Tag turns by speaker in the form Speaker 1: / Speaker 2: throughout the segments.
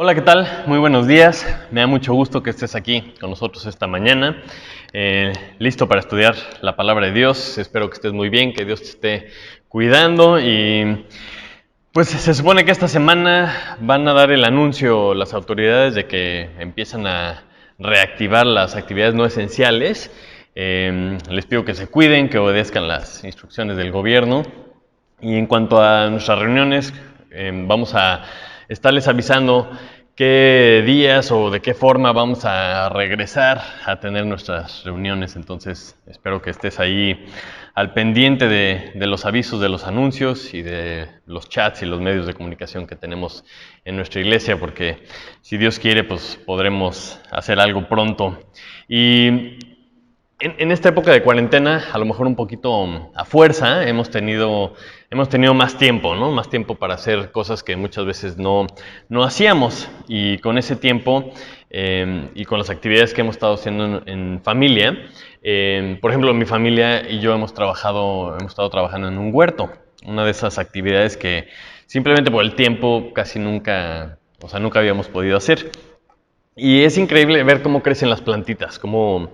Speaker 1: Hola, ¿qué tal? Muy buenos días. Me da mucho gusto que estés aquí con nosotros esta mañana, listo para estudiar la palabra de Dios. Espero que estés muy bien, que Dios te esté cuidando y pues se supone que esta semana van a dar el anuncio las autoridades de que empiezan a reactivar las actividades no esenciales. Les pido que se cuiden, que obedezcan las instrucciones del gobierno. Y en cuanto a nuestras reuniones, vamos a estarles avisando qué días o de qué forma vamos a regresar a tener nuestras reuniones. Entonces, espero que estés ahí al pendiente de los avisos, de los anuncios y de los chats y los medios de comunicación que tenemos en nuestra iglesia, porque si Dios quiere, pues podremos hacer algo pronto. Y en esta época de cuarentena, a lo mejor un poquito a fuerza, hemos tenido más tiempo, ¿no? Más tiempo para hacer cosas que muchas veces no hacíamos. Y con ese tiempo y con las actividades que hemos estado haciendo en familia, por ejemplo, mi familia y yo hemos estado trabajando en un huerto. Una de esas actividades que simplemente por el tiempo casi nunca habíamos podido hacer. Y es increíble ver cómo crecen las plantitas, cómo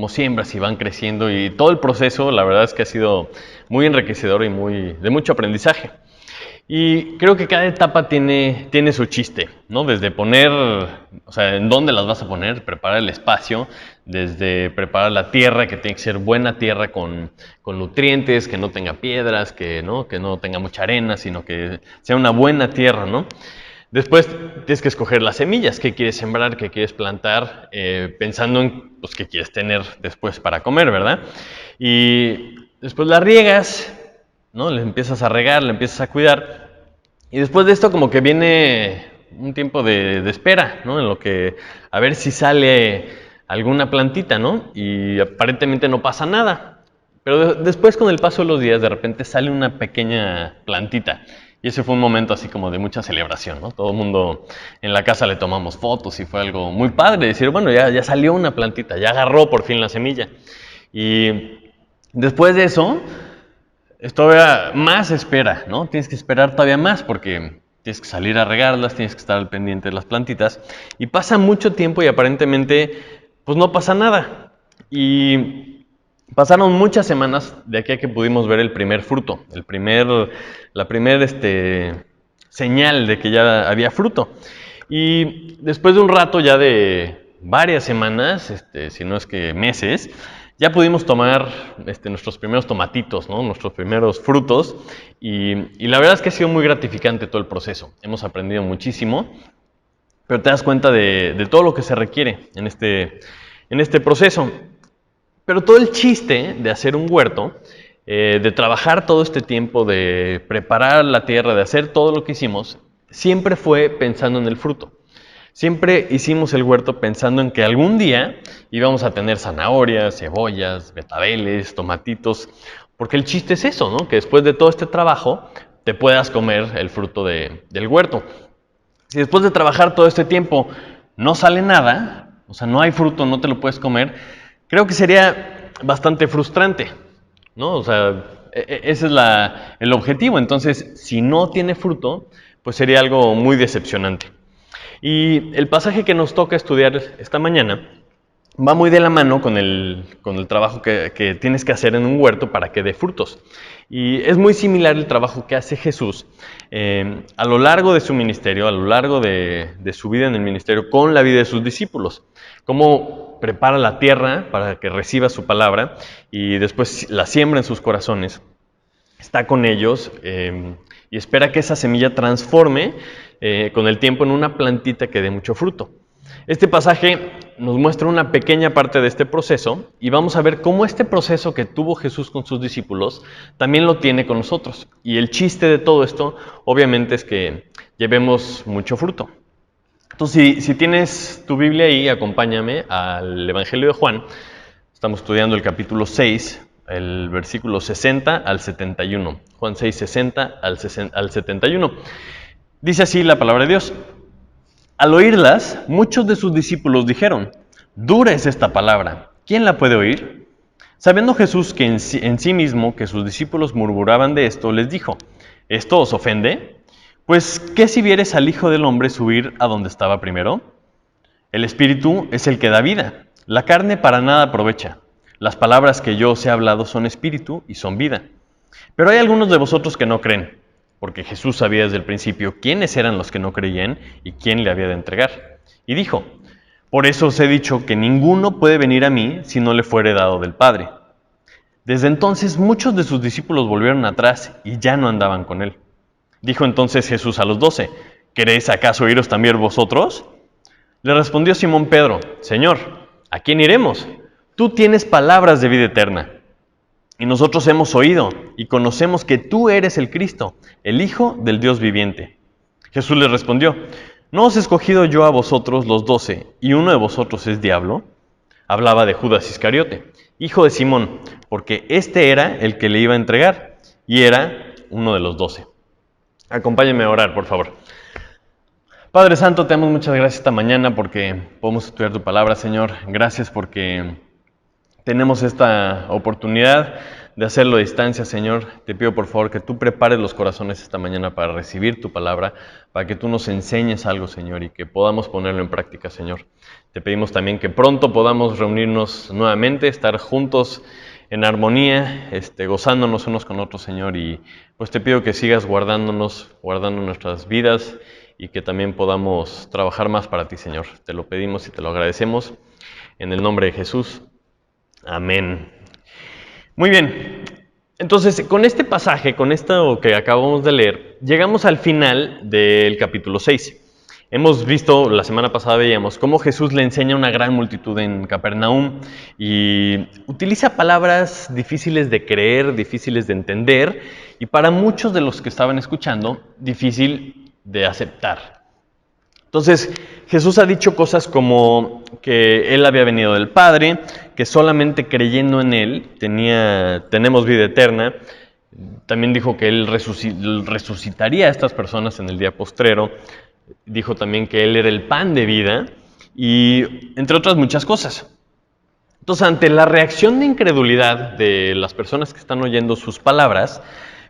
Speaker 1: siembras y van creciendo. Y todo el proceso, la verdad es que ha sido muy enriquecedor y de mucho aprendizaje. Y creo que cada etapa tiene su chiste, ¿no? Desde poner, en dónde las vas a poner, preparar el espacio, desde preparar la tierra, que tiene que ser buena tierra con nutrientes, que no tenga piedras, que no tenga mucha arena, sino que sea una buena tierra, ¿no? Después tienes que escoger las semillas, qué quieres sembrar, qué quieres plantar, pensando en pues, qué quieres tener después para comer, ¿verdad? Y después las riegas, ¿no? Le empiezas a regar, le empiezas a cuidar. Y después de esto como que viene un tiempo de espera, ¿no? En lo que a ver si sale alguna plantita, ¿no? Y aparentemente no pasa nada. Pero después con el paso de los días de repente sale una pequeña plantita. Y ese fue un momento así como de mucha celebración, ¿no? Todo el mundo en la casa le tomamos fotos y fue algo muy padre. Decir, bueno, ya salió una plantita, ya agarró por fin la semilla. Y después de eso, es todavía más espera, ¿no? Tienes que esperar todavía más porque tienes que salir a regarlas, tienes que estar al pendiente de las plantitas. Y pasa mucho tiempo y aparentemente, pues no pasa nada. Y pasaron muchas semanas de aquí a que pudimos ver el primer fruto, la primera señal de que ya había fruto. Y después de un rato ya de varias semanas, si no es que meses, ya pudimos tomar nuestros primeros tomatitos, ¿no? Nuestros primeros frutos. Y la verdad es que ha sido muy gratificante todo el proceso. Hemos aprendido muchísimo, pero te das cuenta de todo lo que se requiere en este proceso. Pero todo el chiste de hacer un huerto, de trabajar todo este tiempo, de preparar la tierra, de hacer todo lo que hicimos, siempre fue pensando en el fruto. Siempre hicimos el huerto pensando en que algún día íbamos a tener zanahorias, cebollas, betabeles, tomatitos, porque el chiste es eso, ¿no? Que después de todo este trabajo te puedas comer el fruto del huerto. Si después de trabajar todo este tiempo no sale nada, o sea, no hay fruto, no te lo puedes comer, creo que sería bastante frustrante, ¿no? O sea, ese es el objetivo. Entonces, si no tiene fruto, pues sería algo muy decepcionante. Y el pasaje que nos toca estudiar esta mañana va muy de la mano con el trabajo que tienes que hacer en un huerto para que dé frutos. Y es muy similar el trabajo que hace Jesús a lo largo de su ministerio, a lo largo de su vida en el ministerio, con la vida de sus discípulos. Cómo prepara la tierra para que reciba su palabra y después la siembra en sus corazones. Está con ellos y espera que esa semilla transforme con el tiempo en una plantita que dé mucho fruto. Este pasaje nos muestra una pequeña parte de este proceso y vamos a ver cómo este proceso que tuvo Jesús con sus discípulos también lo tiene con nosotros. Y el chiste de todo esto, obviamente, es que llevemos mucho fruto. Entonces, si tienes tu Biblia ahí, acompáñame al Evangelio de Juan. Estamos estudiando el capítulo 6, el versículo 60 al 71. Juan 6, 60 al 71. Dice así la palabra de Dios. Al oírlas, muchos de sus discípulos dijeron, dura es esta palabra, ¿quién la puede oír? Sabiendo Jesús que en sí mismo que sus discípulos murmuraban de esto, les dijo, ¿esto os ofende? Pues, ¿qué si vieres al Hijo del Hombre subir a donde estaba primero? El Espíritu es el que da vida. La carne para nada aprovecha. Las palabras que yo os he hablado son espíritu y son vida. Pero hay algunos de vosotros que no creen, porque Jesús sabía desde el principio quiénes eran los que no creían y quién le había de entregar. Y dijo: por eso os he dicho que ninguno puede venir a mí si no le fuere dado del Padre. Desde entonces muchos de sus discípulos volvieron atrás y ya no andaban con él. Dijo entonces Jesús a los 12: ¿queréis acaso iros también vosotros? Le respondió Simón Pedro: Señor, ¿a quién iremos? Tú tienes palabras de vida eterna. Y nosotros hemos oído y conocemos que tú eres el Cristo, el Hijo del Dios viviente. Jesús les respondió: ¿no os he escogido yo a vosotros los 12 y uno de vosotros es diablo? Hablaba de Judas Iscariote, hijo de Simón, porque este era el que le iba a entregar y era uno de los 12. Acompáñenme a orar, por favor. Padre Santo, te damos muchas gracias esta mañana porque podemos estudiar tu palabra, Señor. Gracias porque tenemos esta oportunidad de hacerlo a distancia, Señor. Te pido por favor que tú prepares los corazones esta mañana para recibir tu palabra, para que tú nos enseñes algo, Señor, y que podamos ponerlo en práctica, Señor. Te pedimos también que pronto podamos reunirnos nuevamente, estar juntos en armonía, gozándonos unos con otros, Señor. Y pues te pido que sigas guardando nuestras vidas y que también podamos trabajar más para ti, Señor. Te lo pedimos y te lo agradecemos. En el nombre de Jesús. Amén. Muy bien. Entonces, con este pasaje, con esto que acabamos de leer, llegamos al final del capítulo 6. Hemos visto, la semana pasada veíamos, cómo Jesús le enseña a una gran multitud en Capernaum y utiliza palabras difíciles de creer, difíciles de entender y para muchos de los que estaban escuchando, difícil de aceptar. Entonces, Jesús ha dicho cosas como que Él había venido del Padre, que solamente creyendo en Él tenemos vida eterna. También dijo que Él resucitaría a estas personas en el día postrero. Dijo también que Él era el pan de vida y entre otras muchas cosas. Entonces, ante la reacción de incredulidad de las personas que están oyendo sus palabras,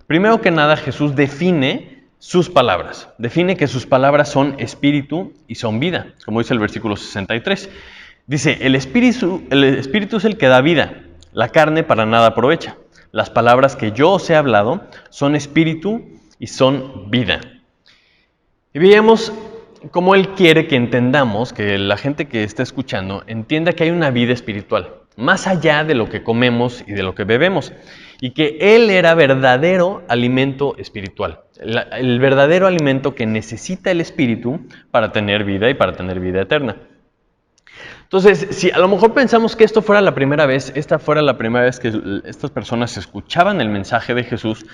Speaker 1: primero que nada Jesús define sus palabras. Define que sus palabras son espíritu y son vida, como dice el versículo 63. Dice: el espíritu es el que da vida, la carne para nada aprovecha. Las palabras que yo os he hablado son espíritu y son vida. Y veíamos cómo Él quiere que entendamos, que la gente que está escuchando entienda que hay una vida espiritual, más allá de lo que comemos y de lo que bebemos, y que Él era verdadero alimento espiritual, el verdadero alimento que necesita el espíritu para tener vida y para tener vida eterna. Entonces, si a lo mejor pensamos que esta fuera la primera vez que estas personas escuchaban el mensaje de Jesús,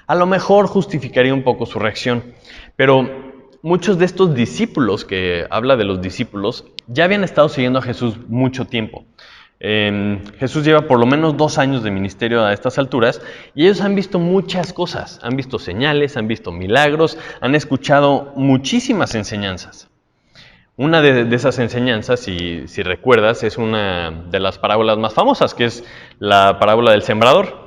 Speaker 1: a lo mejor justificaría un poco su reacción, pero muchos de estos discípulos, que habla de los discípulos, ya habían estado siguiendo a Jesús mucho tiempo. Jesús lleva por lo menos 2 años de ministerio a estas alturas y ellos han visto muchas cosas, han visto señales, han visto milagros, han escuchado muchísimas enseñanzas. Una de esas enseñanzas, si recuerdas, es una de las parábolas más famosas, que es la parábola del sembrador.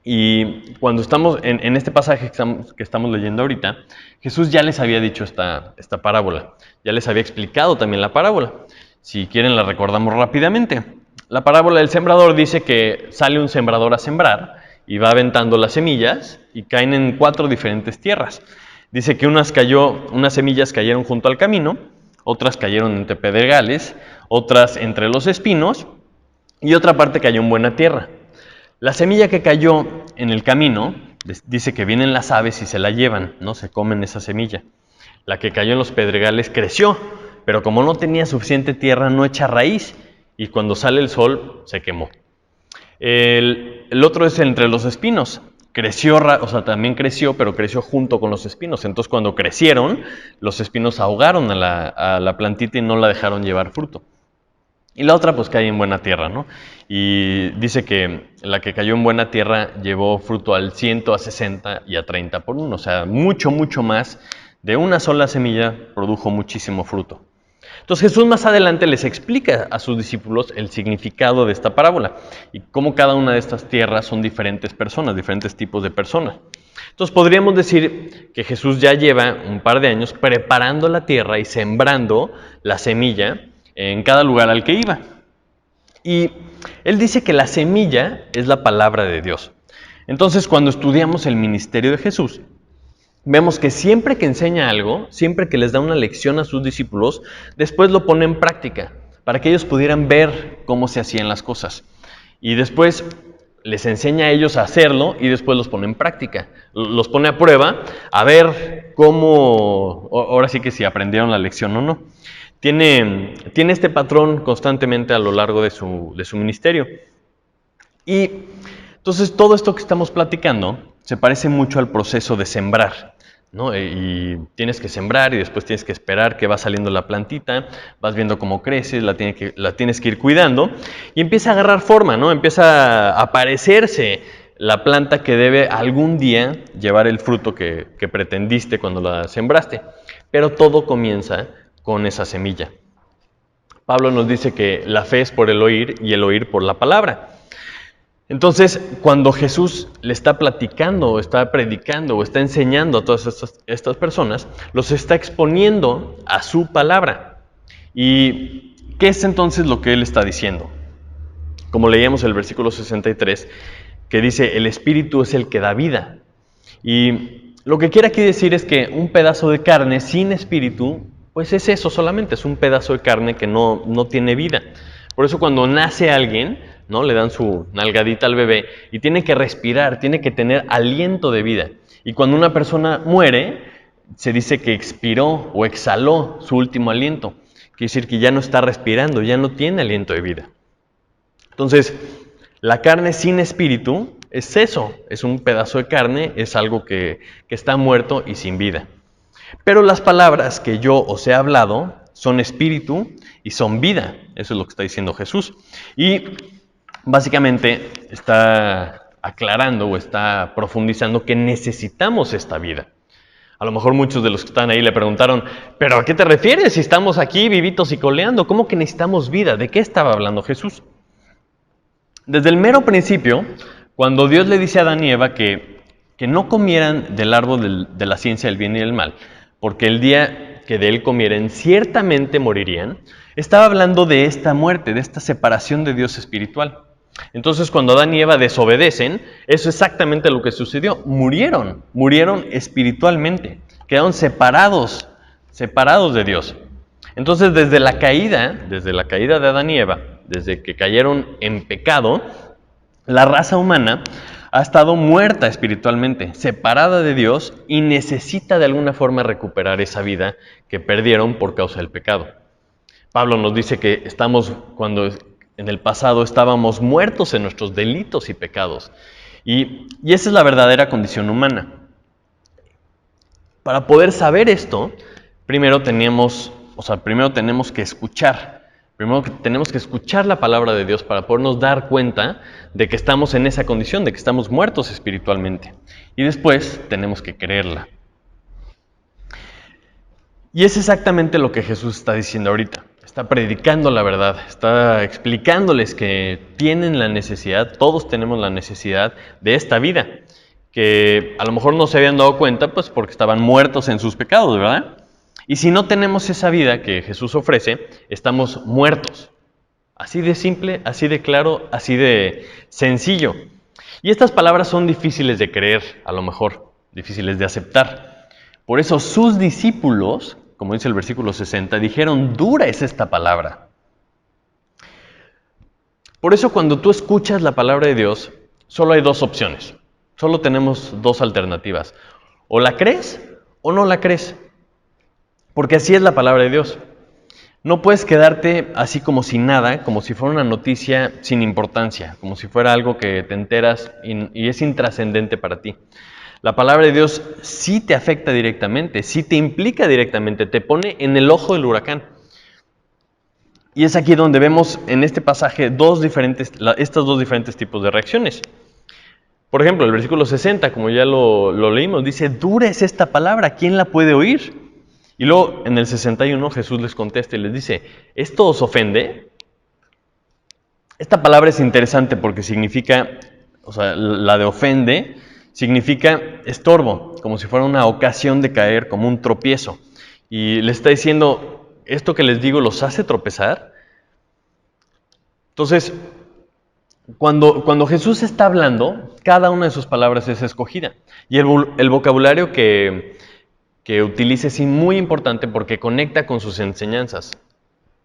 Speaker 1: Y cuando estamos en este pasaje que estamos leyendo ahorita, Jesús ya les había dicho esta parábola, ya les había explicado también la parábola. Si quieren la recordamos rápidamente. La parábola del sembrador dice que sale un sembrador a sembrar y va aventando las semillas y caen en 4 diferentes tierras. Dice que unas semillas cayeron junto al camino, otras cayeron entre pedregales, otras entre los espinos y otra parte cayó en buena tierra. La semilla que cayó en el camino, dice que vienen las aves y se la llevan, ¿no? Se comen esa semilla. La que cayó en los pedregales creció, pero como no tenía suficiente tierra, no echa raíz, y cuando sale el sol, se quemó. El otro es entre los espinos. También creció, pero creció junto con los espinos. Entonces, cuando crecieron, los espinos ahogaron a la plantita y no la dejaron llevar fruto. Y la otra pues cae en buena tierra, ¿no? Y dice que la que cayó en buena tierra llevó fruto al 100, a 60 y a 30 por uno. O sea, mucho, mucho más. De una sola semilla produjo muchísimo fruto. Entonces Jesús más adelante les explica a sus discípulos el significado de esta parábola y cómo cada una de estas tierras son diferentes personas, diferentes tipos de personas. Entonces podríamos decir que Jesús ya lleva un par de años preparando la tierra y sembrando la semilla en cada lugar al que iba. Y él dice que la semilla es la palabra de Dios. Entonces, cuando estudiamos el ministerio de Jesús, vemos que siempre que enseña algo, siempre que les da una lección a sus discípulos, después lo pone en práctica, para que ellos pudieran ver cómo se hacían las cosas. Y después les enseña a ellos a hacerlo y después los pone en práctica. Los pone a prueba a ver cómo, ahora sí que si aprendieron la lección o no. Tiene este patrón constantemente a lo largo de su ministerio. Y entonces todo esto que estamos platicando se parece mucho al proceso de sembrar, ¿no? Y tienes que sembrar y después tienes que esperar que va saliendo la plantita, vas viendo cómo crece, la tienes que ir cuidando y empieza a agarrar forma, ¿no? Empieza a aparecerse la planta que debe algún día llevar el fruto que pretendiste cuando la sembraste. Pero todo comienza con esa semilla. Pablo nos dice que la fe es por el oír y el oír por la palabra. Entonces, cuando Jesús le está platicando, o está predicando, o está enseñando a todas estas personas, los está exponiendo a su palabra. ¿Y qué es entonces lo que él está diciendo? Como leíamos el versículo 63, que dice, el Espíritu es el que da vida. Y lo que quiere aquí decir es que un pedazo de carne sin espíritu, pues es eso solamente, es un pedazo de carne que no tiene vida. Por eso cuando nace alguien, ¿no? Le dan su nalgadita al bebé y tiene que respirar, tiene que tener aliento de vida. Y cuando una persona muere, se dice que expiró o exhaló su último aliento. Quiere decir que ya no está respirando, ya no tiene aliento de vida. Entonces, la carne sin espíritu es eso, es un pedazo de carne, es algo que está muerto y sin vida. Pero las palabras que yo os he hablado son espíritu y son vida. Eso es lo que está diciendo Jesús. Y básicamente está aclarando o está profundizando que necesitamos esta vida. A lo mejor muchos de los que están ahí le preguntaron, ¿pero a qué te refieres si estamos aquí vivitos y coleando? ¿Cómo que necesitamos vida? ¿De qué estaba hablando Jesús? Desde el mero principio, cuando Dios le dice a Adán y Eva que no comieran del árbol de la ciencia del bien y del mal, porque el día que de él comieren ciertamente morirían, estaba hablando de esta muerte, de esta separación de Dios espiritual. Entonces cuando Adán y Eva desobedecen, eso es exactamente lo que sucedió. Murieron espiritualmente, quedaron separados de Dios. Entonces desde la caída de Adán y Eva, desde que cayeron en pecado, la raza humana ha estado muerta espiritualmente, separada de Dios y necesita de alguna forma recuperar esa vida que perdieron por causa del pecado. Pablo nos dice que cuando en el pasado estábamos muertos en nuestros delitos y pecados. Y esa es la verdadera condición humana. Para poder saber esto, primero tenemos que escuchar. Primero tenemos que escuchar la palabra de Dios para podernos dar cuenta de que estamos en esa condición, de que estamos muertos espiritualmente. Y después tenemos que creerla. Y es exactamente lo que Jesús está diciendo ahorita. Está predicando la verdad, está explicándoles que tienen la necesidad, todos tenemos la necesidad de esta vida, que a lo mejor no se habían dado cuenta, pues porque estaban muertos en sus pecados, ¿verdad? Y si no tenemos esa vida que Jesús ofrece, estamos muertos. Así de simple, así de claro, así de sencillo. Y estas palabras son difíciles de creer, a lo mejor, difíciles de aceptar. Por eso sus discípulos, como dice el versículo 60, dijeron, dura es esta palabra. Por eso cuando tú escuchas la palabra de Dios, solo hay dos opciones. Solo tenemos dos alternativas. O la crees o no la crees. Porque así es la palabra de Dios. No puedes quedarte así como sin nada, como si fuera una noticia sin importancia, como si fuera algo que te enteras y es intrascendente para ti. La palabra de Dios sí te afecta directamente, sí te implica directamente, te pone en el ojo del huracán. Y es aquí donde vemos en este pasaje estos dos diferentes tipos de reacciones. Por ejemplo, el versículo 60, como ya lo leímos, dice, dura es esta palabra, ¿quién la puede oír? Y luego en el 61 Jesús les contesta y les dice, ¿esto os ofende? Esta palabra es interesante porque significa, la de ofende, significa estorbo, como si fuera una ocasión de caer, como un tropiezo. Y le está diciendo, ¿esto que les digo los hace tropezar? Entonces, cuando Jesús está hablando, cada una de sus palabras es escogida. Y el vocabulario que utiliza es muy importante porque conecta con sus enseñanzas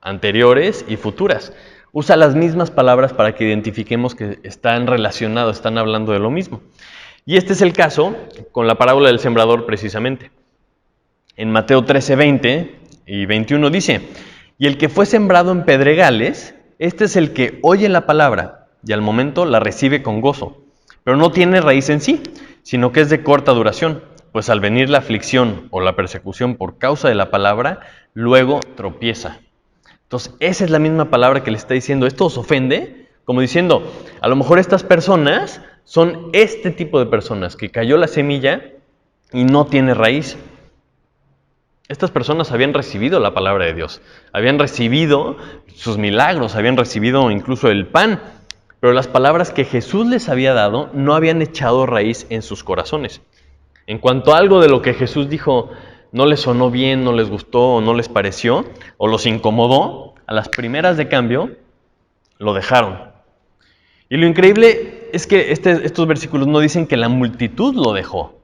Speaker 1: anteriores y futuras. Usa las mismas palabras para que identifiquemos que están relacionados, están hablando de lo mismo. Y este es el caso con la parábola del sembrador precisamente. En Mateo 13, 20 y 21 dice, y el que fue sembrado en pedregales, este es el que oye la palabra y al momento la recibe con gozo, pero no tiene raíz en sí, sino que es de corta duración, pues al venir la aflicción o la persecución por causa de la palabra, luego tropieza. Entonces, esa es la misma palabra que le está diciendo, ¿esto os ofende? Como diciendo, a lo mejor estas personas son este tipo de personas que cayó la semilla y no tiene raíz. Estas personas habían recibido la palabra de Dios, habían recibido sus milagros, habían recibido incluso el pan, pero las palabras que Jesús les había dado no habían echado raíz en sus corazones. En cuanto a algo de lo que Jesús dijo no les sonó bien, no les gustó o no les pareció o los incomodó, a las primeras de cambio lo dejaron. Y lo increíble es que estos versículos no dicen que la multitud lo dejó.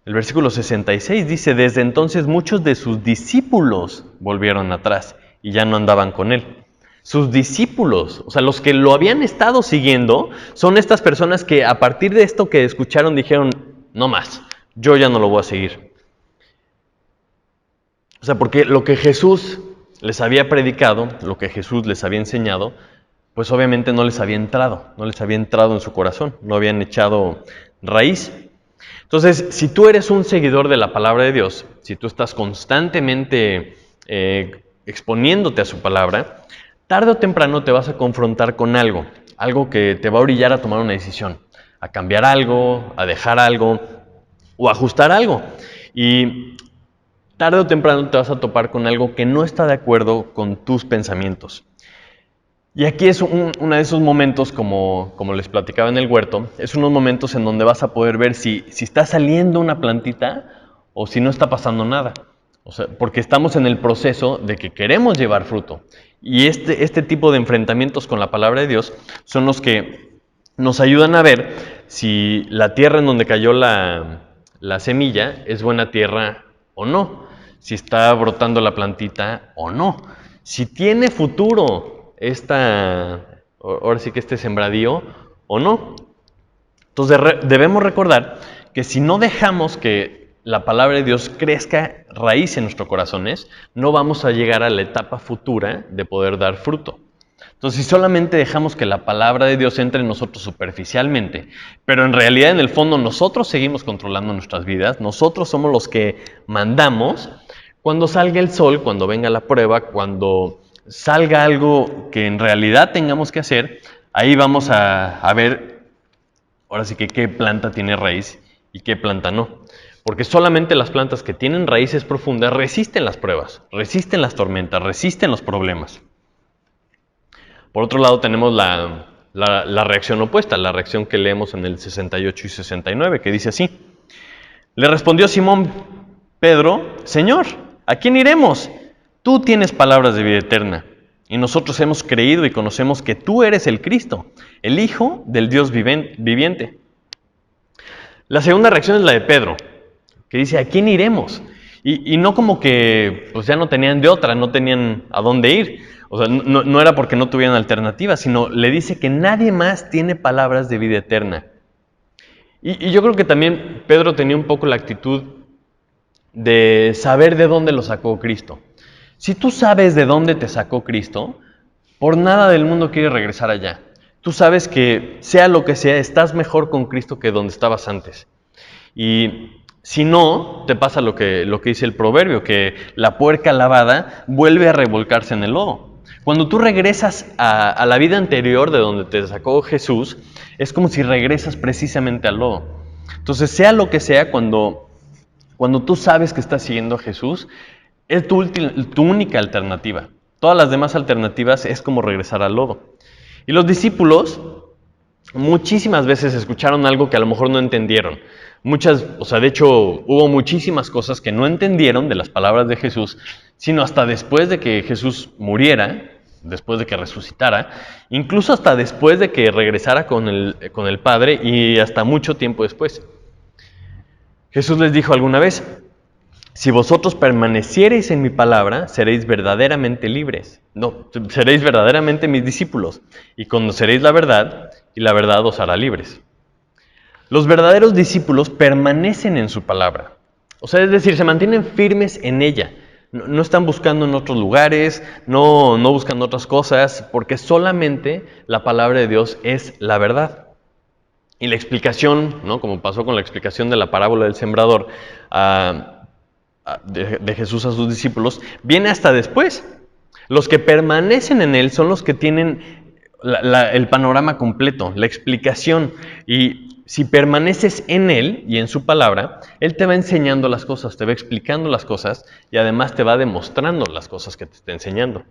Speaker 1: El versículo 66 dice, desde entonces muchos de sus discípulos volvieron atrás y ya no andaban con él. Sus discípulos, o sea, los que lo habían estado siguiendo, son estas personas que a partir de esto que escucharon dijeron, no más, yo ya no lo voy a seguir. O sea, porque lo que Jesús les había predicado, lo que Jesús les había enseñado, pues obviamente no les había entrado en su corazón, no habían echado raíz. Entonces, si tú eres un seguidor de la palabra de Dios, si tú estás constantemente exponiéndote a su palabra, tarde o temprano te vas a confrontar con algo que te va a orillar a tomar una decisión, a cambiar algo, a dejar algo o a ajustar algo. Y tarde o temprano te vas a topar con algo que no está de acuerdo con tus pensamientos. Y aquí es uno de esos momentos, como les platicaba en el huerto, es unos momentos en donde vas a poder ver si está saliendo una plantita o si no está pasando nada. O sea, porque estamos en el proceso de que queremos llevar fruto. Y este tipo de enfrentamientos con la palabra de Dios son los que nos ayudan a ver si la tierra en donde cayó la semilla es buena tierra o no. Si está brotando la plantita o no. Si tiene futuro ahora sí que este sembradío o no. Entonces debemos recordar que si no dejamos que la palabra de Dios crezca raíz en nuestros corazones, no vamos a llegar a la etapa futura de poder dar fruto. Entonces, si solamente dejamos que la palabra de Dios entre en nosotros superficialmente, pero en realidad en el fondo nosotros seguimos controlando nuestras vidas, nosotros somos los que mandamos, cuando salga el sol, cuando venga la prueba, cuando salga algo que en realidad tengamos que hacer, ahí vamos a ver, ahora sí que qué planta tiene raíz y qué planta no. Porque solamente las plantas que tienen raíces profundas resisten las pruebas, resisten las tormentas, resisten los problemas. Por otro lado tenemos la reacción opuesta, la reacción que leemos en el 68 y 69, que dice así. Le respondió Simón Pedro, Señor, ¿a quién iremos? Tú tienes palabras de vida eterna, y nosotros hemos creído y conocemos que tú eres el Cristo, el Hijo del Dios viviente. La segunda reacción es la de Pedro, que dice, ¿a quién iremos? Y no como que pues ya no tenían de otra, no tenían a dónde ir. O sea, no era porque no tuvieran alternativa, sino le dice que nadie más tiene palabras de vida eterna. Y yo creo que también Pedro tenía un poco la actitud de saber de dónde lo sacó Cristo. Si tú sabes de dónde te sacó Cristo, por nada del mundo quieres regresar allá. Tú sabes que sea lo que sea, estás mejor con Cristo que donde estabas antes. Y si no, te pasa lo que dice el proverbio, que la puerca lavada vuelve a revolcarse en el lodo. Cuando tú regresas a la vida anterior de donde te sacó Jesús, es como si regresas precisamente al lodo. Entonces, sea lo que sea, cuando tú sabes que estás siguiendo a Jesús, es tu única alternativa. Todas las demás alternativas es como regresar al lodo. Y los discípulos, muchísimas veces escucharon algo que a lo mejor no entendieron. De hecho, hubo muchísimas cosas que no entendieron de las palabras de Jesús, sino hasta después de que Jesús muriera, después de que resucitara, incluso hasta después de que regresara con el Padre y hasta mucho tiempo después. Jesús les dijo alguna vez: si vosotros permaneciereis en mi palabra, seréis verdaderamente libres. No, seréis verdaderamente mis discípulos, y conoceréis la verdad, y la verdad os hará libres. Los verdaderos discípulos permanecen en su palabra. Es decir, se mantienen firmes en ella. No están buscando en otros lugares, no buscando otras cosas, porque solamente la palabra de Dios es la verdad. Y la explicación, ¿no?, como pasó con la explicación de la parábola del sembrador de Jesús a sus discípulos, viene hasta después. Los que permanecen en Él son los que tienen el panorama completo, la explicación. Y si permaneces en Él y en su palabra, Él te va enseñando las cosas, te va explicando las cosas y además te va demostrando las cosas que te está enseñando.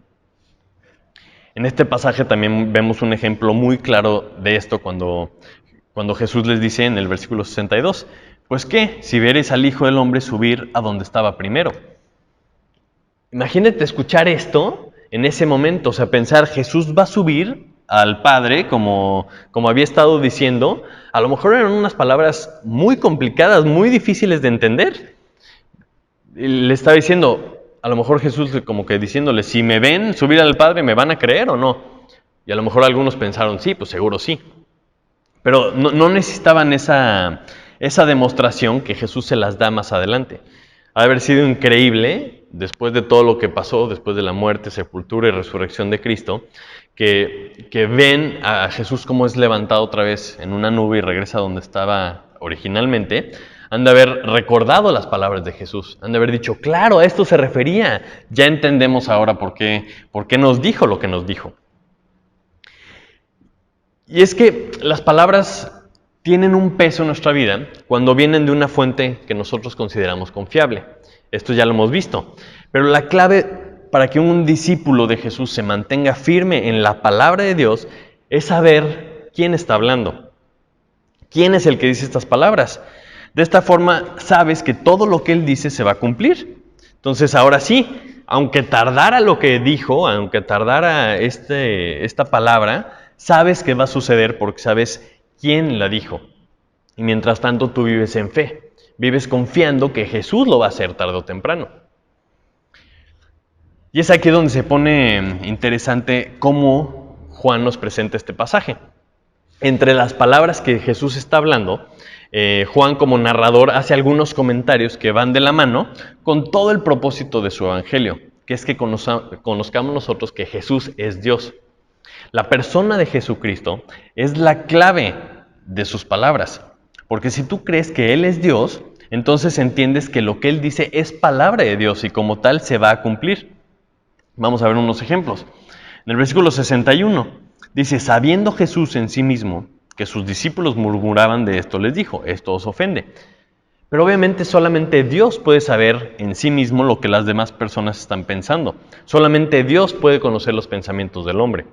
Speaker 1: En este pasaje también vemos un ejemplo muy claro de esto cuando Jesús les dice en el versículo 62, pues ¿qué? Si viereis al Hijo del Hombre subir a donde estaba primero. Imagínate escuchar esto en ese momento, pensar, Jesús va a subir al Padre, como había estado diciendo. A lo mejor eran unas palabras muy complicadas, muy difíciles de entender. Le estaba diciendo, a lo mejor Jesús como que diciéndole, si me ven subir al Padre, ¿me van a creer o no? Y a lo mejor algunos pensaron, sí, pues seguro sí. Pero no necesitaban esa demostración que Jesús se las da más adelante. Ha de haber sido increíble, después de todo lo que pasó, después de la muerte, sepultura y resurrección de Cristo, que ven a Jesús como es levantado otra vez en una nube y regresa donde estaba originalmente. Han de haber recordado las palabras de Jesús, han de haber dicho, claro, a esto se refería, ya entendemos ahora por qué nos dijo lo que nos dijo. Y es que las palabras tienen un peso en nuestra vida cuando vienen de una fuente que nosotros consideramos confiable. Esto ya lo hemos visto. Pero la clave para que un discípulo de Jesús se mantenga firme en la palabra de Dios es saber quién está hablando. ¿Quién es el que dice estas palabras? De esta forma sabes que todo lo que Él dice se va a cumplir. Entonces ahora sí, aunque tardara lo que dijo, aunque tardara esta palabra, sabes que va a suceder porque sabes quién la dijo. Y mientras tanto tú vives en fe, vives confiando que Jesús lo va a hacer tarde o temprano. Y es aquí donde se pone interesante cómo Juan nos presenta este pasaje. Entre las palabras que Jesús está hablando, Juan como narrador hace algunos comentarios que van de la mano con todo el propósito de su evangelio, que es que conozcamos nosotros que Jesús es Dios. La persona de Jesucristo es la clave de sus palabras, porque si tú crees que Él es Dios, entonces entiendes que lo que Él dice es palabra de Dios y como tal se va a cumplir. Vamos a ver unos ejemplos. En el versículo 61 dice, sabiendo Jesús en sí mismo que sus discípulos murmuraban de esto, les dijo, esto os ofende. Pero obviamente solamente Dios puede saber en sí mismo lo que las demás personas están pensando. Solamente Dios puede conocer los pensamientos del hombre.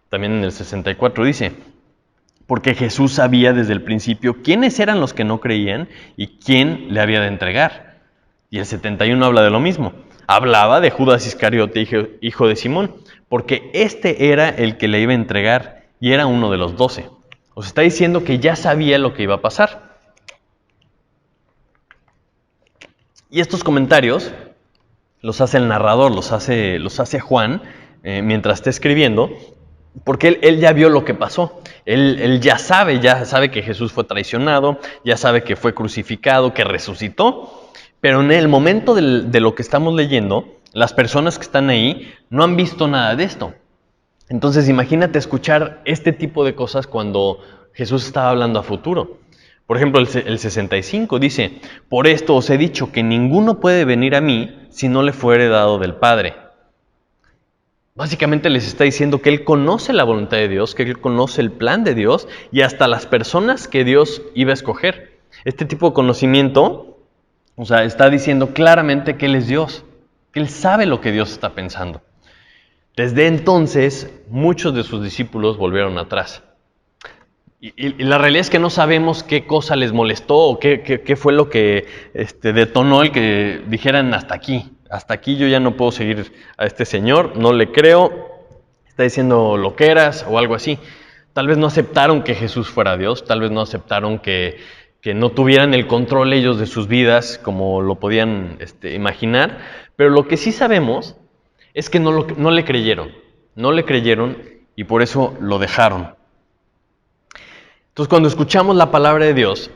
Speaker 1: También en el 64 dice, porque Jesús sabía desde el principio quiénes eran los que no creían y quién le había de entregar. Y el 71 habla de lo mismo. Hablaba de Judas Iscariote, hijo de Simón, porque este era el que le iba a entregar y era uno de los 12. Os está diciendo que ya sabía lo que iba a pasar. Y estos comentarios los hace el narrador, los hace Juan mientras está escribiendo, porque él ya vio lo que pasó. Él ya sabe que Jesús fue traicionado, ya sabe que fue crucificado, que resucitó. Pero en el momento de lo que estamos leyendo, las personas que están ahí no han visto nada de esto. Entonces imagínate escuchar este tipo de cosas cuando Jesús estaba hablando a futuro. Por ejemplo, el 65 dice, por esto os he dicho que ninguno puede venir a mí si no le fuere dado del Padre. Básicamente les está diciendo que Él conoce la voluntad de Dios, que Él conoce el plan de Dios y hasta las personas que Dios iba a escoger. Este tipo de conocimiento, está diciendo claramente que Él es Dios, que Él sabe lo que Dios está pensando. Desde entonces, muchos de sus discípulos volvieron atrás. Y la realidad es que no sabemos qué cosa les molestó o qué fue lo que detonó el que dijeran hasta aquí yo ya no puedo seguir a este señor, no le creo, está diciendo loqueras o algo así. Tal vez no aceptaron que Jesús fuera Dios, tal vez no aceptaron que no tuvieran el control ellos de sus vidas como lo podían imaginar, pero lo que sí sabemos es que no le creyeron y por eso lo dejaron. Entonces, cuando escuchamos la palabra de Dios,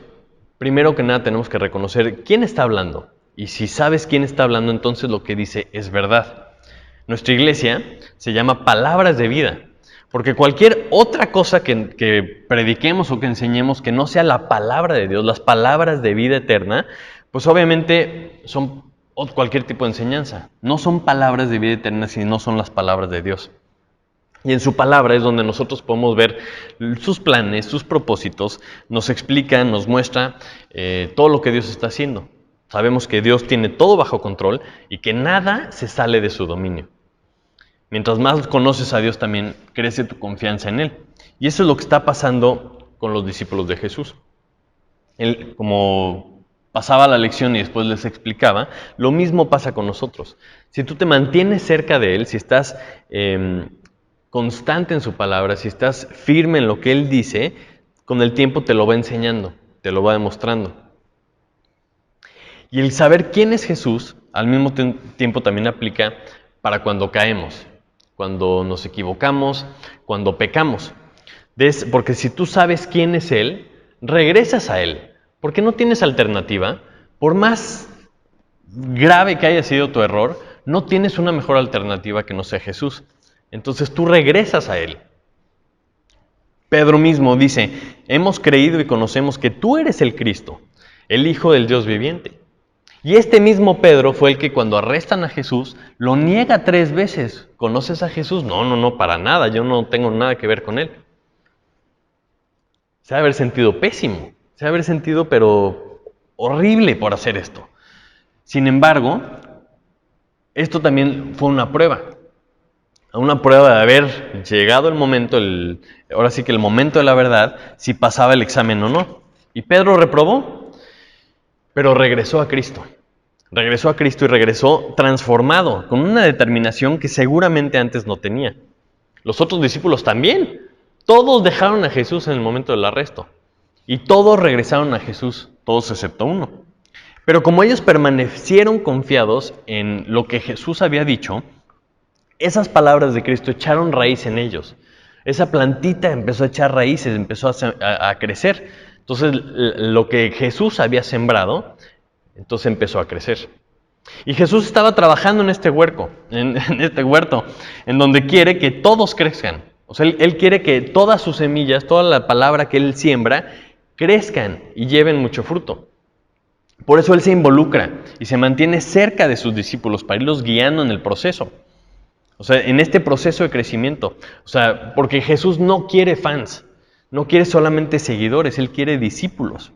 Speaker 1: primero que nada tenemos que reconocer quién está hablando. Y si sabes quién está hablando, entonces lo que dice es verdad. Nuestra iglesia se llama Palabras de Vida, porque cualquier otra cosa que prediquemos o que enseñemos que no sea la palabra de Dios, las palabras de vida eterna, pues obviamente son cualquier tipo de enseñanza. No son palabras de vida eterna, sino son las palabras de Dios. Y en su palabra es donde nosotros podemos ver sus planes, sus propósitos, nos explica, nos muestra todo lo que Dios está haciendo. Sabemos que Dios tiene todo bajo control y que nada se sale de su dominio. Mientras más conoces a Dios también crece tu confianza en Él. Y eso es lo que está pasando con los discípulos de Jesús. Él, como pasaba la lección y después les explicaba, lo mismo pasa con nosotros. Si tú te mantienes cerca de Él, si estás constante en su palabra, si estás firme en lo que Él dice, con el tiempo te lo va enseñando, te lo va demostrando. Y el saber quién es Jesús, al mismo tiempo también aplica para cuando caemos, cuando nos equivocamos, cuando pecamos. Porque si tú sabes quién es Él, regresas a Él, porque no tienes alternativa. Por más grave que haya sido tu error, no tienes una mejor alternativa que no sea Jesús. Entonces tú regresas a Él. Pedro mismo dice, hemos creído y conocemos que tú eres el Cristo, el Hijo del Dios viviente. Y este mismo Pedro fue el que cuando arrestan a Jesús, lo niega 3 veces. ¿Conoces a Jesús? No, para nada, yo no tengo nada que ver con Él. Se ha de haber sentido pésimo, se ha de haber sentido pero horrible por hacer esto. Sin embargo, esto también fue una prueba de haber llegado el momento, ahora sí que el momento de la verdad, si pasaba el examen o no. Y Pedro reprobó, pero regresó a Cristo. Regresó a Cristo y regresó transformado, con una determinación que seguramente antes no tenía. Los otros discípulos también. Todos dejaron a Jesús en el momento del arresto. Y todos regresaron a Jesús, todos excepto uno. Pero como ellos permanecieron confiados en lo que Jesús había dicho, esas palabras de Cristo echaron raíz en ellos. Esa plantita empezó a echar raíces, empezó a crecer. Entonces, lo que Jesús había sembrado, entonces empezó a crecer. Y Jesús estaba trabajando en este huerto, en donde quiere que todos crezcan. O sea, Él quiere que todas sus semillas, toda la palabra que Él siembra, crezcan y lleven mucho fruto. Por eso Él se involucra y se mantiene cerca de sus discípulos para irlos guiando en el proceso. O sea, en este proceso de crecimiento. O sea, porque Jesús no quiere fans, no quiere solamente seguidores, Él quiere discípulos.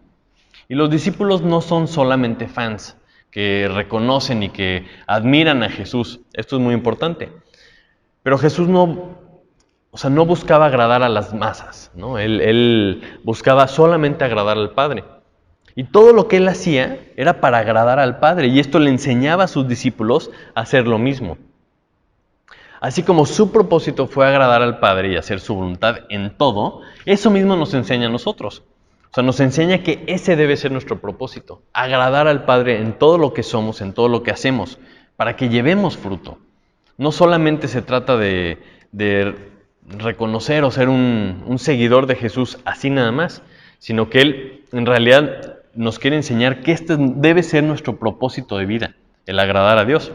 Speaker 1: Y los discípulos no son solamente fans que reconocen y que admiran a Jesús. Esto es muy importante. Pero Jesús no buscaba agradar a las masas, ¿no? Él buscaba solamente agradar al Padre. Y todo lo que Él hacía era para agradar al Padre. Y esto le enseñaba a sus discípulos a hacer lo mismo. Así como su propósito fue agradar al Padre y hacer su voluntad en todo, eso mismo nos enseña a nosotros. O sea, nos enseña que ese debe ser nuestro propósito, agradar al Padre en todo lo que somos, en todo lo que hacemos, para que llevemos fruto. No solamente se trata de reconocer o ser un seguidor de Jesús así nada más, sino que Él en realidad nos quiere enseñar que este debe ser nuestro propósito de vida, el agradar a Dios.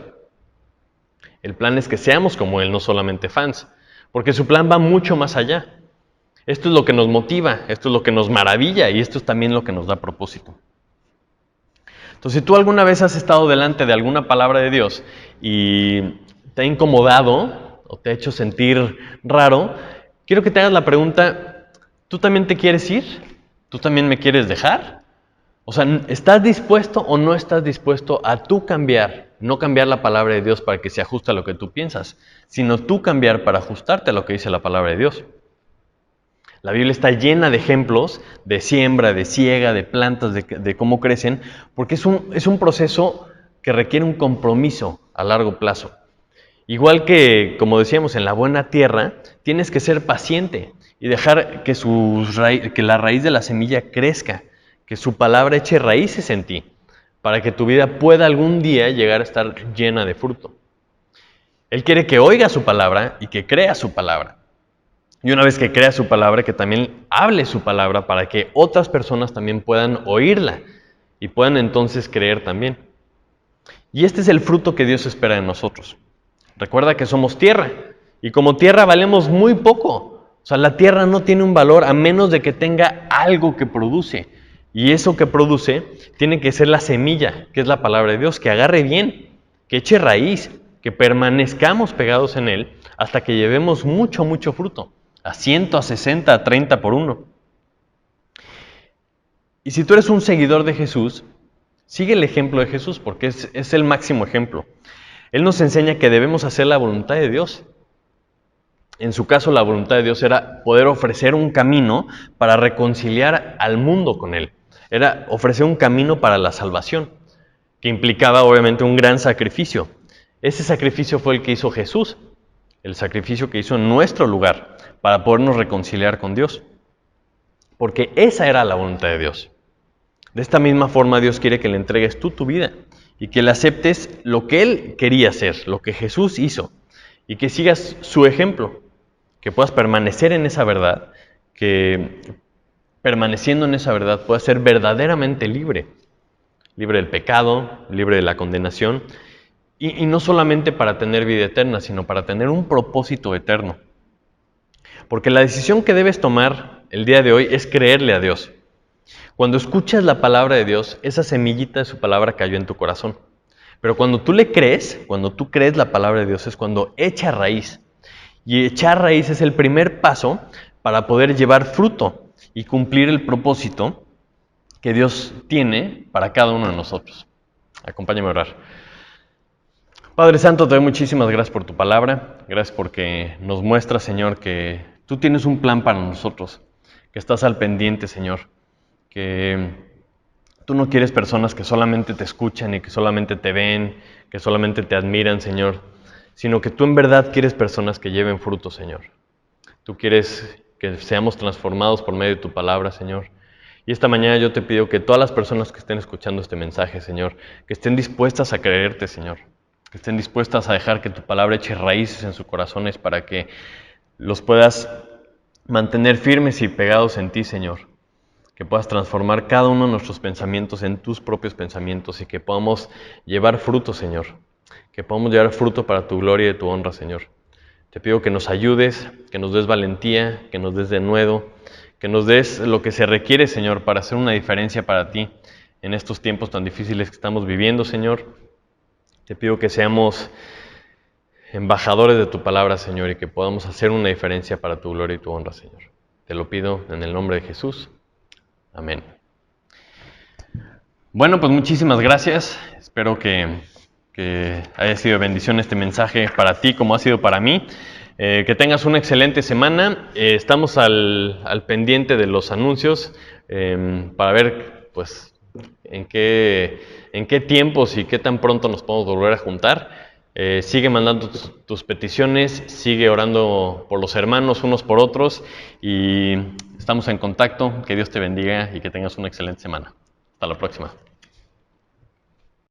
Speaker 1: El plan es que seamos como Él, no solamente fans, porque su plan va mucho más allá. Esto es lo que nos motiva, esto es lo que nos maravilla y esto es también lo que nos da propósito. Entonces, si tú alguna vez has estado delante de alguna palabra de Dios y te ha incomodado o te ha hecho sentir raro, quiero que te hagas la pregunta, ¿tú también te quieres ir? ¿Tú también me quieres dejar? O sea, ¿estás dispuesto o no estás dispuesto a tú cambiar? No cambiar la palabra de Dios para que se ajuste a lo que tú piensas, sino tú cambiar para ajustarte a lo que dice la palabra de Dios. La Biblia está llena de ejemplos de siembra, de siega, de plantas, de cómo crecen, porque es un proceso que requiere un compromiso a largo plazo. Igual que, como decíamos, en la buena tierra, tienes que ser paciente y dejar que la raíz de la semilla crezca, que su palabra eche raíces en ti, para que tu vida pueda algún día llegar a estar llena de fruto. Él quiere que oiga su palabra y que crea su palabra. Y una vez que crea su palabra, que también hable su palabra para que otras personas también puedan oírla y puedan entonces creer también. Y este es el fruto que Dios espera de nosotros. Recuerda que somos tierra y como tierra valemos muy poco. O sea, la tierra no tiene un valor a menos de que tenga algo que produce. Y eso que produce tiene que ser la semilla, que es la palabra de Dios, que agarre bien, que eche raíz, que permanezcamos pegados en él hasta que llevemos mucho, mucho fruto. A 100, a 60, a 30 por uno. Y si tú eres un seguidor de Jesús, sigue el ejemplo de Jesús porque es el máximo ejemplo. Él nos enseña que debemos hacer la voluntad de Dios. En su caso, la voluntad de Dios era poder ofrecer un camino para reconciliar al mundo con Él. Era ofrecer un camino para la salvación, que implicaba obviamente un gran sacrificio. Ese sacrificio fue el que hizo Jesús, el sacrificio que hizo en nuestro lugar, para podernos reconciliar con Dios. Porque esa era la voluntad de Dios. De esta misma forma, Dios quiere que le entregues tú tu vida y que le aceptes lo que Él quería hacer, lo que Jesús hizo, y que sigas su ejemplo, que puedas permanecer en esa verdad, que permaneciendo en esa verdad puedas ser verdaderamente libre, libre del pecado, libre de la condenación, y no solamente para tener vida eterna, sino para tener un propósito eterno. Porque la decisión que debes tomar el día de hoy es creerle a Dios. Cuando escuchas la palabra de Dios, esa semillita de su palabra cayó en tu corazón. Pero cuando tú le crees, cuando tú crees la palabra de Dios, es cuando echa raíz. Y echar raíz es el primer paso para poder llevar fruto y cumplir el propósito que Dios tiene para cada uno de nosotros. Acompáñame a orar. Padre Santo, te doy muchísimas gracias por tu palabra. Gracias porque nos muestras, Señor, que tú tienes un plan para nosotros, que estás al pendiente, Señor, que tú no quieres personas que solamente te escuchan y que solamente te ven, que solamente te admiran, Señor, sino que tú en verdad quieres personas que lleven fruto, Señor. Tú quieres que seamos transformados por medio de tu palabra, Señor. Y esta mañana yo te pido que todas las personas que estén escuchando este mensaje, Señor, que estén dispuestas a creerte, Señor, que estén dispuestas a dejar que tu palabra eche raíces en sus corazones para que los puedas mantener firmes y pegados en ti, Señor. Que puedas transformar cada uno de nuestros pensamientos en tus propios pensamientos y que podamos llevar fruto, Señor. Que podamos llevar fruto para tu gloria y tu honra, Señor. Te pido que nos ayudes, que nos des valentía, que nos des denuedo, que nos des lo que se requiere, Señor, para hacer una diferencia para ti en estos tiempos tan difíciles que estamos viviendo, Señor. Te pido que seamos embajadores de tu palabra, Señor, y que podamos hacer una diferencia para tu gloria y tu honra, Señor. Te lo pido en el nombre de Jesús. Amén. Bueno, pues muchísimas gracias. Espero que haya sido de bendición este mensaje para ti como ha sido para mí. Que tengas una excelente semana. Estamos al pendiente de los anuncios para ver pues en qué tiempos y qué tan pronto nos podemos volver a juntar. Sigue mandando tus peticiones, sigue orando por los hermanos unos por otros y estamos en contacto. Que Dios te bendiga y que tengas una excelente semana. Hasta la próxima.